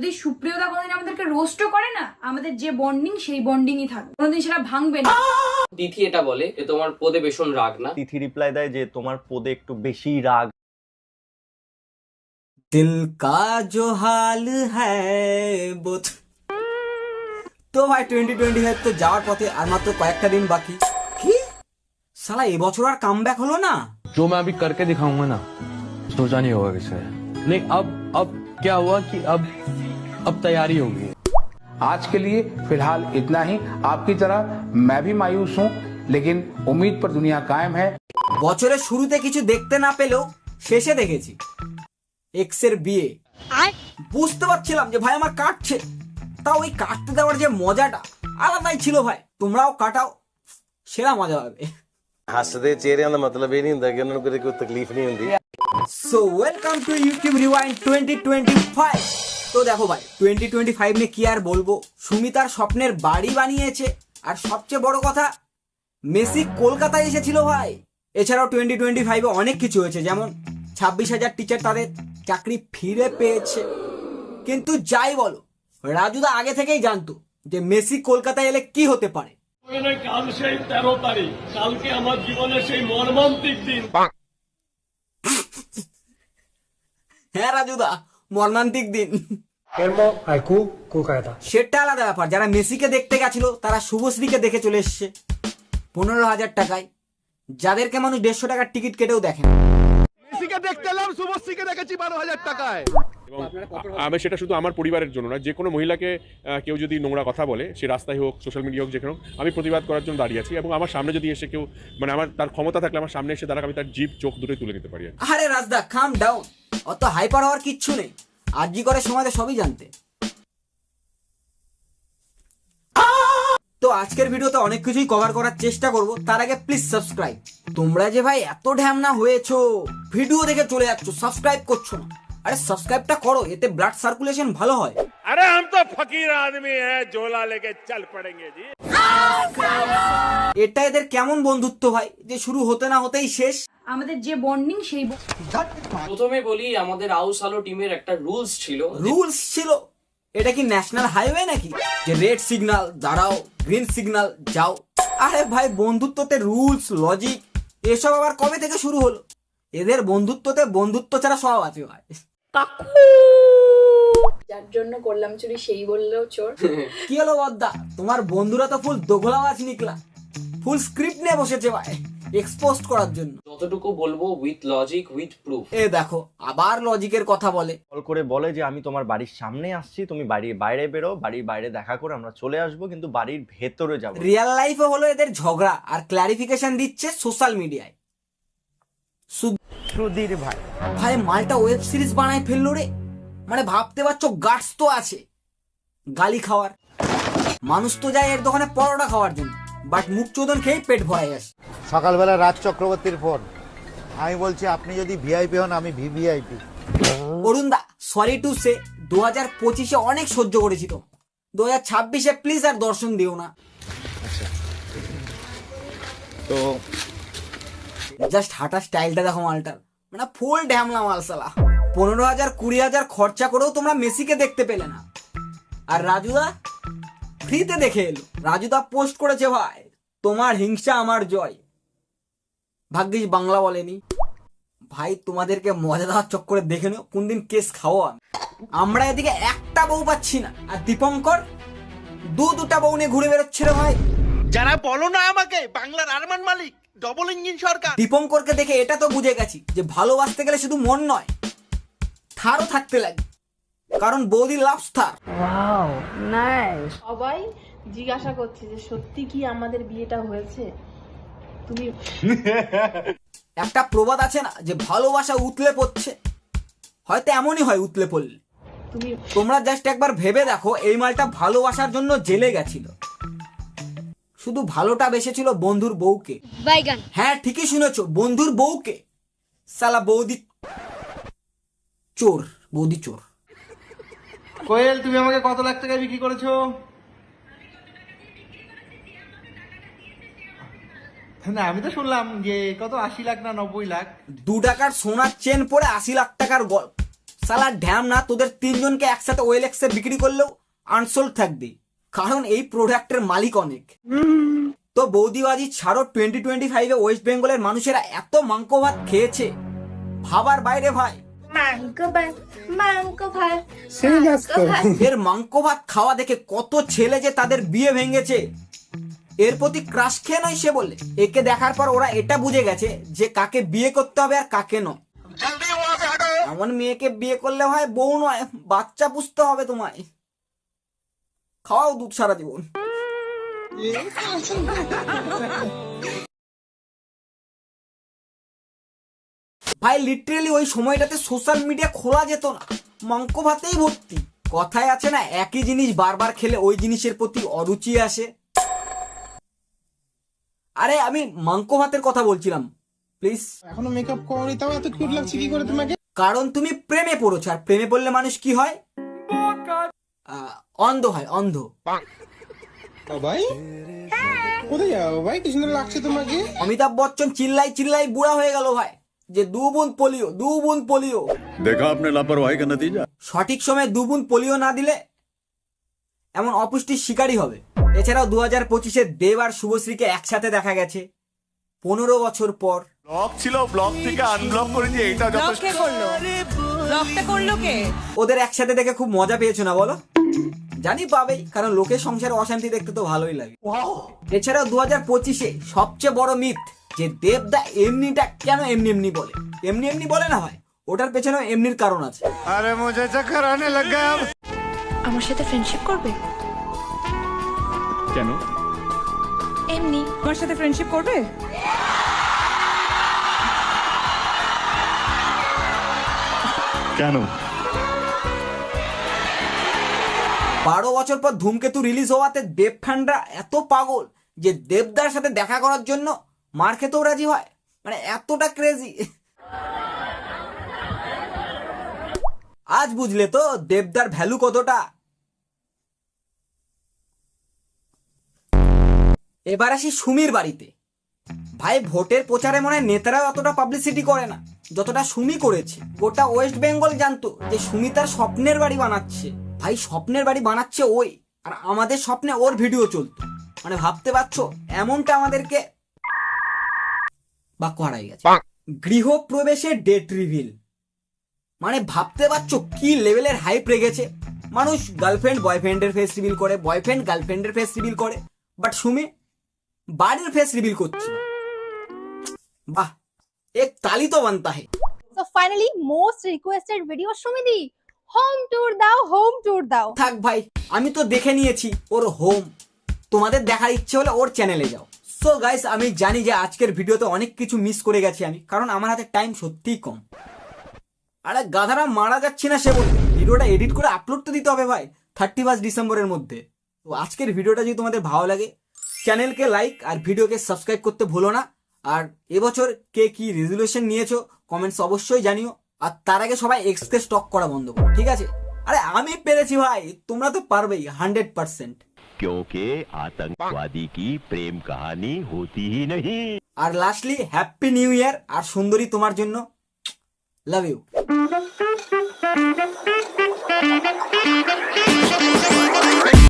যদি সুপ্রিয়তা কোনোদিন আমাদেরকে রোস্টও করে না, আমাদের যে বন্ডিং সেই বন্ডিংই থাকবে, কোনোদিন সেটা ভাঙবে না। তিথি এটা বলে যে তোমার পদে ভীষণ রাগ না। তিথি রিপ্লাই দেয় যে তোমার পদে একটু বেশি রাগ। দিল কা জো হাল হ্যায় वो তো ভাই 2025 তো যাওয়ার পথে আর মাত্র কয়েকটা দিন বাকি। কি শালা এবছর আর কামব্যাক হলো না? जो मैं अभी करके दिखाऊंगा ना, सोचा नहीं होगा किसी ने। लेकिन अब क्या हुआ कि अब तैयारी होगी। आज के लिए फिलहाल इतना ही। आपकी तरह मैं भी मायूस हूँ, लेकिन उम्मीद पर दुनिया कायम है। বছরের শুরুতে কিছু দেখতে না পেলেও শেষে দেখেছি এক্স এর বিয়ে। বুঝতে পারছিলাম যে ভাই আমার কাটছে, তাও ওই কাটতে দেওয়ার যে মজাটা আলাদাই ছিল ভাই। তোমরাও কাটাও, সেরা মজা হবে। ਹੱਸਦੇ ਚਿਹਰਿਆਂ ਦਾ ਮਤਲਬ ਇਹ ਨਹੀਂ ਹੁੰਦਾ ਕਿ ਉਹਨਾਂ ਨੂੰ ਕਦੇ ਕੋਈ ਤਕਲੀਫ ਨਹੀਂ ਹੁੰਦੀ। So welcome to YouTube rewind 2025। তো দেখো ভাই 2025 নিয়ে কি আর বলবো, সুমিতার স্বপ্নের বাড়ি বানিয়েছে। আর সবচেয়ে বড় কথা, মেসি কলকাতায় এসেছিল ভাই। এছাড়াও 2025 অনেক কিছু হয়েছে, যেমন 26,000 টিচার তাদের চাকরি ফিরে পেয়েছে। কিন্তু যাই বলো, রাজুদা আগে থেকেই জানতো যে মেসি কলকাতায় এলে কি হতে পারে। কাল সেই 13 তারিখ, কালকে আমার জীবনের সেই মর্মান্তিক দিন। হ্যাঁ রাজুদা, মর্মান্তিক দিন। সেটা আলাদা ব্যাপার। যারা মেসিকে দেখতে গেছিল তারা শুভশ্রীকে দেখে চলে এসছে 15,000 টাকায়, যাদেরকে মানুষ 150 টাকার টিকিট কেটেও দেখেন। মেসিকে দেখতে এলাম, শুভশ্রীকে দেখেছি 12,000 টাকায়। এবং আমি সেটা শুধু আমার পরিবারের জন্য না, যে কোনো মহিলাকে কেউ যদি নোংরা কথা বলে, সে রাস্তায় হোক, সোশ্যাল মিডিয়া হোক, যেখানে আমি প্রতিবাদ করার জন্য দাঁড়িয়ে আছি। এবং আমার সামনে যদি এসে কেউ, মানে আমার তার ক্ষমতা থাকলে আমার সামনে এসে দাঁড়াক, আমি তার জিভ চোখ দুটোই তুলে নিতে পারি। আরে রাজদা কাম ডাউন, অত হাইপার হওয়ার কিচ্ছু নেই। আরজি করে সমাজে সবই জানতে। তো আজকের ভিডিওতে অনেক কিছুই কভার করার চেষ্টা করব, তার আগে প্লিজ সাবস্ক্রাইব। তোমরা যে ভাই এত ঢ্যামনা হয়েছো, ভিডিও দেখে চলে যাচ্ছ, সাবস্ক্রাইব করছো না। আরে সাবস্ক্রাইবটা করো, এতে ব্লাড সার্কুলেশন ভালো হয়। अरे हम तो फकीर आदमी है, झोला लेके चल पड़ेंगे जी। এটা এদের কেমন বন্ধুত্ব ভাই যে শুরু হতে না হতেই শেষ। আমাদের যে বন্ডিং সেই প্রথমে বলি, আমাদের আউস আলো টিমের একটা রুলস ছিল। রুলস ছিল? এটা কি ন্যাশনাল হাইওয়ে নাকি যে রেড সিগন্যাল দাঁড়াও, গ্রিন সিগন্যাল যাও? আরে ভাই বন্ধুত্বতে রুলস লজিক এসব আবার কবে থেকে শুরু হলো? এদের বন্ধুত্বতে বন্ধুত্ব ছাড়া সব আছে ভাই। যার জন্য করলাম চুরি সেই বললেও চোর। কি হলো বদ্দা, তোমার বন্ধুরা তো ফুল দোগলাবাজ নিকলা, ফুল স্ক্রিপ্ট নিয়ে বসেছে ভাই এক্সপোজ করার জন্য। যতটুকু বলবো উইথ লজিক, উইথ প্রুফ। এ দেখো আবার লজিকের কথা বলে। কল করে বলে যে আমি তোমার বাড়ির সামনে আসছি, তুমি বাড়ির বাইরে বেরো, বাড়ির বাইরে দেখা করে আমরা চলে আসবো, কিন্তু বাড়ির ভেতরে যাবো। রিয়েল লাইফে হলো এদের ঝগড়া, আর ক্লারিফিকেশন দিচ্ছে সোশ্যাল মিডিয়ায়। সুধীর ভাই, ভাই মালটা ওয়েব সিরিজ বানায় ফেললো রে। মানে ভাবতে পারছো গাটস তো আছে গালি খাওয়ার। মানুষ তো যায় এর দোকানে পরোটা খাওয়ার জন্য, বাট মুখ চোদন খেয়ে পেট ভরাই আসে। সকালবেলা রাজ চক্রবর্তীর ফোন, আমি বলছি আপনি যদি ভিআইপি হন আমি ভিভিআইপি। অরুণদা সরি টু সে, 2025-এ অনেক সহ্য করেছি, তো 2026-এ প্লিজ আর দর্শন দিও না। তো জাস্ট হাঁটা স্টাইলটা দেখো মালটার, মানে ফুল ড্যামলা মালসালা। 15,000 20,000 খরচা করেও তোমরা মেসিকে দেখতে পেলে না। আর রাজুদা ফ্রিতে দেখে এলো। রাজুদা পোস্ট করেছে ভাই, তোমার হিংসা আমার জয়, ভাগ্যিস বাংলা বলেনি। ভাই তোমাদেরকে মজা দেওয়ার চক্করে দেখে নিও কোন দিন কেস খাও। আমরা এদিকে একটা বউ পাচ্ছি না, আর দীপঙ্কর দুটা বউ নিয়ে ঘুরে বেরোচ্ছে রে ভাই। যারা বলো না আমাকে বাংলার আরমান মালিক, ডবল ইঞ্জিন সরকার। দীপঙ্করকে দেখে এটা তো বুঝে গেছি যে ভালোবাসতে গেলে শুধু মন নয়, থারও থাকতে লাগে, কারণ বৌদি লাভস থার। সবাই জিজ্ঞাসা করছে যে সত্যি কি আমাদের বিয়েটা হয়েছে। তুমি একটা প্রবাদ আছে না যে ভালোবাসা উতলে পড়ছে, হয়তো এমনই হয় উতলে পড়লে। তোমরা জাস্ট একবার ভেবে দেখো, এই মালটা ভালোবাসার জন্য জেলে গেছিল, শুধু ভালোটা বেসেছিল বন্ধুর বউকে। হ্যাঁ ঠিকই শুনেছো, বন্ধুর বউকে। সালা বৌদি চোর, বৌদি চোর। কোয়েল, তুমি আমাকে কত লাখ টাকা বিক্রি করেছো? না আমি তো শুনলাম যে কত 80 লাখ না 90 লাখ। 2 টাকার সোনার চেন পরে 80 লাখ টাকার গল্প। সালা ঢ্যাম না, তোদের তিনজনকে একসাথে ওয়েলএক্সে বিক্রি করলেও আনসোল্ড থাকবে, কারণ এই প্রোডাক্টের মালিক অনেক। তো বৌদিবাজি ছাড়ো, 2025-এ ওয়েস্ট বেঙ্গলের মানুষেরা এত মাংস ভাত খেয়েছে ভাবার বাইরে ভাই। এর মাংস ভাত খাওয়া দেখে কত ছেলে যে তাদের বিয়ে ভেঙেছে, এর প্রতি ক্রাশ খেয়ে নয় সে বলে। একে দেখার পর ওরা এটা বুঝে গেছে যে কাকে বিয়ে করতে হবে আর কাকে নয়। এমন মেয়েকে বিয়ে করলে হয় বউ নয়, বাচ্চা পুষতে হবে তোমায়, খাওয়াও দুধ সারা জীবন। ভাই লিটারেলি ওই সময়টাতে সোশ্যাল মিডিয়া খোলা যেত না, মাংস ভাতেই ভর্তি। কথায় আছে না, একই জিনিস বারবার খেলে ওই জিনিসের প্রতি অরুচি আসে। আরে আমি মাংস ভাতের কথা বলছিলাম, প্লিজ। এখনো মেকআপ করনি, তাও এত কিউট লাগছে কি করে তোমাকে? কারণ তুমি প্রেমে পড়েছো, আর প্রেমে পড়লে মানুষ কি হয়? অন্ধ হয়, অন্ধ। ভাই কোথায় যাও ভাই, কি সুন্দর লাগছে তোমাকে। অমিতাভ বচ্চন চিল্লাই চিল্লাই বুড়া হয়ে গেল ভাই, যে 2 বুঁদ পোলিও, 2 বুঁদ পোলিও। देखा आपने लापरवाही का नतीजा। সঠিক সময়ে 2 বুঁদ পোলিও না দিলে এমন অপুষ্টির শিকারই হবে। এছাড়াও 2025-এ দেব আর শুভশ্রীকে একসাথে দেখা গেছে 15 বছর পর। ব্লক ছিল, ব্লক থেকে আনব্লক করেছি, এটা যথেষ্ট। ওদের একসাথে দেখে খুব মজা পেয়েছো না বলো? জানি পাবেই, কারণ লোকের সংসারে অশান্তি দেখতে তো ভালোই লাগে। এছাড়াও 2025-এ সবচেয়ে বড় মিথ যে দেবদা এমনিটা কেন এমনি এমনি বলে। এমনি এমনি বলে না ভাই, ওটার পেছনে এমনির কারণ আছে। আরে মুঝে চক্কর আনে লগ গয়া। আমার সাথে ফ্রেন্ডশিপ করবে? কেন? এমনি। আমার সাথে ফ্রেন্ডশিপ করবে? কেন? 12 বছর পর ধূমকেতু রিলিজ হওয়াতে দেব ফ্যানরা এত পাগল যে দেবদার সাথে দেখা করার জন্য মার খেতেও রাজি হয়, মানে এতটা ক্রেজি। আজ বুঝলে তো দেবদার ভ্যালু কতটা। এবার আসি সুমির বাড়িতে। ভাই ভোটের প্রচারে মনে হয় নেতারাও অতটা পাবলিসিটি করে না যতটা সুমি করেছে। গোটা ওয়েস্ট বেঙ্গল জানতো যে সুমি তার স্বপ্নের বাড়ি বানাচ্ছে। ভাই স্বপ্নের বাড়ি বানাচ্ছে ওই, আর আমাদের স্বপ্নে ওর ভিডিও চলতো। মানে ভাবতে পারছো, এমনটা আমাদেরকে বাক্য হারাই গেছে। গৃহ প্রবেশের ডেট রিভিল, মানে ভাবতে পারছো কি লেভেলের হাইপ রেগেছে। মানুষ গার্লফ্রেন্ড বয়ফ্রেন্ডের ফেস রিভিল করে, বয়ফ্রেন্ড গার্লফ্রেন্ডের ফেস রিভিল করে, বাট সুমি বাড়ির ফেস রিভিল করছে। বাহ, এক তালি তো বানতা হে। So finally most requested video সুমিদি, হোম ট্যুর দাও, হোম ট্যুর দাও। থাক ভাই, আমি তো দেখে নিয়েছি ওর হোম, তোমাদের দেখার ইচ্ছে হলে ওর চ্যানেলে যাও। সো গাইস, আমি জানি যে আজকের ভিডিওতে অনেক কিছু মিস করে গেছি আমি, কারণ আমার হাতে টাইম সত্যিই কম। আরে গাধারা মারা যাচ্ছি না সে বলে ভিডিওটা এডিট করে আপলোড তো দিতে হবে ভাই 31 ডিসেম্বরের মধ্যে। তো আজকের ভিডিওটা যদি তোমাদের ভালো লাগে, চ্যানেলকে লাইক আর ভিডিওকে সাবস্ক্রাইব করতে ভুলো না। আর এবছর কে কি রেজুলেশন নিয়েছো কমেন্টস অবশ্যই জানিও। আর তার আগে সবাই এক্সকে স্টক করা বন্ধ করো, ঠিক আছে? আরে আমি পেরেছি ভাই, তোমরা তো পারবেই 100%। क्योंकि आतंकवादी की प्रेम कहानी होती ही नहीं। আর লাস্টলি হ্যাপি নিউ ইয়ার। আর সুন্দরী তোমার জন্য, লাভ ইউ।